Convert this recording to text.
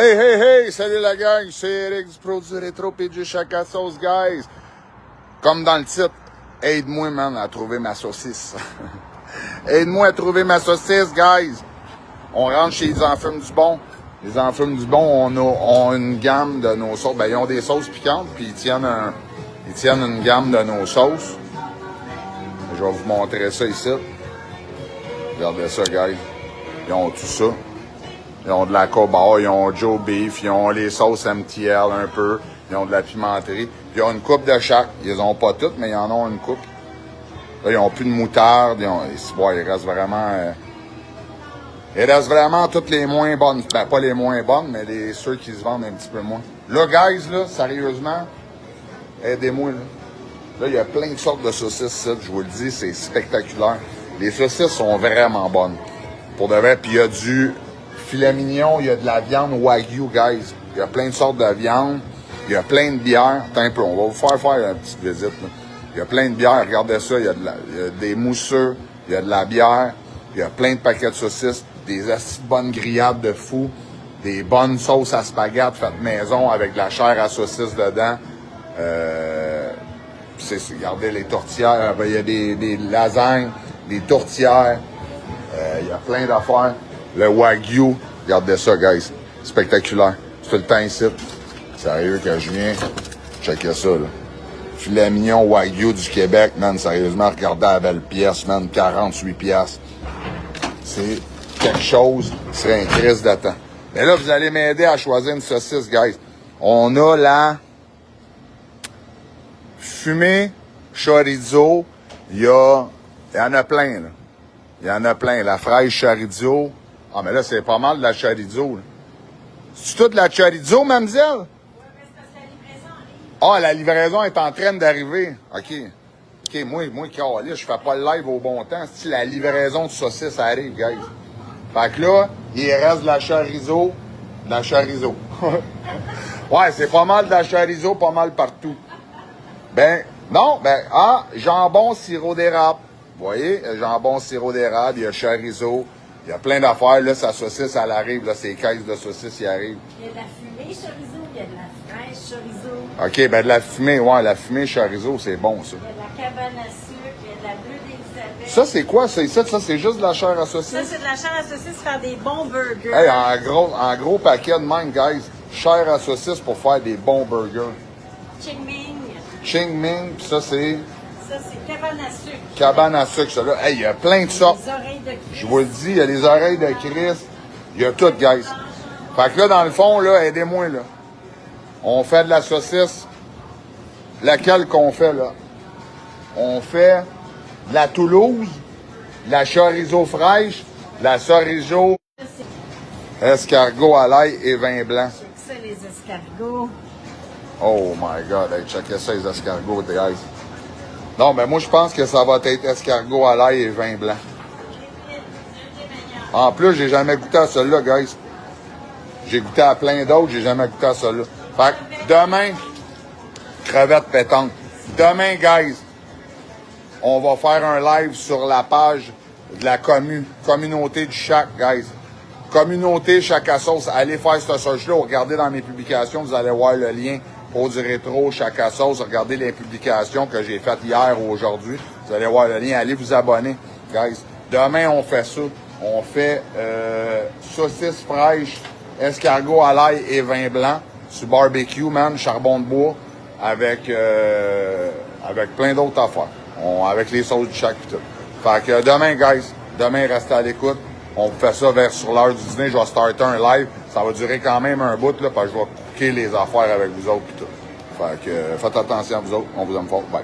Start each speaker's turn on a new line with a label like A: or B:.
A: Hey, hey, hey! Salut la gang! C'est Eric du Produit Rétro PG Chaka Sauce, guys! Comme dans le titre, aide-moi, man, à trouver ma saucisse. Aide-moi à trouver ma saucisse, guys! On rentre chez les Enfumes du Bon. Les Enfumes du Bon, on a une gamme de nos sauces. Ben, ils ont des sauces piquantes, puis ils tiennent une gamme de nos sauces. Je vais vous montrer ça ici. Regardez ça, guys. Ils ont tout ça. Ils ont de la cobalt, ils ont Joe Beef, ils ont les sauces MTL un peu, ils ont de la pimenterie. Puis ils ont une coupe de chaque. Ils ont pas toutes, mais ils en ont une coupe. Là, ils ont plus de moutarde. Il reste vraiment toutes les moins bonnes. Ben, pas les moins bonnes, mais ceux qui se vendent un petit peu moins. Là, guys, là, sérieusement, aidez-moi, là. Là, il y a plein de sortes de saucisses, ça, je vous le dis, c'est spectaculaire. Les saucisses sont vraiment bonnes. Pour de vrai, puis il y a du filet mignon, il y a de la viande Wagyu, guys. Il y a plein de sortes de viande. Il y a plein de bières. Attends un peu, on va vous faire une petite visite, là. Il y a plein de bières, regardez ça, il y a des mousseux, il y a de la bière, il y a plein de paquets de saucisses, des assez bonnes grillades de fou, des bonnes sauces à spaghetti faites maison avec de la chair à saucisse dedans. Regardez les tourtières, il y a des lasagnes, des tourtières, il y a plein d'affaires. Le Wagyu, regardez ça, guys, spectaculaire. C'est tout le temps ici. Sérieux que je viens, checkez ça, là. Filet mignon Wagyu du Québec, man, sérieusement, regardez la belle pièce, man, 48 piastres. C'est quelque chose, c'est un crise d'attente. Mais là, vous allez m'aider à choisir une saucisse, guys. On a la fumée chorizo, il y en a plein, là. Il y en a plein. La fraise chorizo. Ah, mais là, c'est pas mal de la chorizo, là. C'est toute la chorizo, mademoiselle? Oui, mais c'est parce que la livraison arrive. Ah, la livraison est en train d'arriver. OK, moi, calé, je fais pas le live au bon temps. Si la livraison de saucisse arrive, guys. Fait que là, il reste de la chorizo. De la chorizo. Ouais, c'est pas mal de la chorizo, pas mal partout. Jambon, sirop d'érable. Vous voyez, jambon, sirop d'érable, il y a chorizo, il y a plein d'affaires. Là, sa saucisse, elle arrive, là, ces caisses de saucisses, ils arrivent.
B: Il y a de la fumée chorizo, il y a de la fraise chorizo.
A: OK, ben de la fumée, ouais, la fumée chorizo, c'est bon, ça.
B: Il y a de la cabane à sucre, il y a de la bleu d'Élisabeth.
A: Ça, c'est quoi, ça, ici? Ça, c'est juste de la chair à saucisse?
B: Ça, c'est de la chair à saucisse pour faire des bons burgers.
A: Hey, en gros paquet de même, guys, chair à saucisse pour faire des bons burgers.
B: Ching Ming.
A: Ching Ming, puis ça, c'est...
B: Ça, c'est cabane à sucre.
A: Cabane à sucre, ça, là. Hey, il y a plein de sortes.
B: Les oreilles de Christ.
A: Je vous le dis, il y a les oreilles de Christ. Il y a tout, guys. Fait que là, dans le fond, là, aidez-moi, là. On fait de la saucisse. Laquelle qu'on fait, là? On fait de la Toulouse, de la chorizo fraîche, de la chorizo escargot à l'ail et vin blanc.
B: C'est ça, les escargots.
A: Oh my God, hey, checkez ça, les escargots, guys. Non, mais moi, je pense que ça va être escargot à l'ail et vin blanc. En plus, j'ai jamais goûté à celui-là, guys. J'ai goûté à plein d'autres, j'ai jamais goûté à celui-là. Fait que demain, crevette pétante. Demain, guys, on va faire un live sur la page de la communauté du Chac, guys. Communauté Chaka Sauce. Allez faire ce search-là, regardez dans mes publications, vous allez voir le lien. Produit Rétro, Chaka Sauce, regardez les publications que j'ai faites hier ou aujourd'hui. Vous allez voir le lien, allez vous abonner, guys. Demain, on fait ça. On fait saucisse fraîche, escargot à l'ail et vin blanc sur barbecue, man, charbon de bois, avec plein d'autres affaires. Avec les sauces du Chac et tout. Fait que demain, guys, demain, restez à l'écoute. On fait ça sur l'heure du dîner. Je vais starter un live. Ça va durer quand même un bout, là, parce que je vais cooker les affaires avec vous autres et tout. Fait que faites attention à vous autres. On vous aime fort. Bye.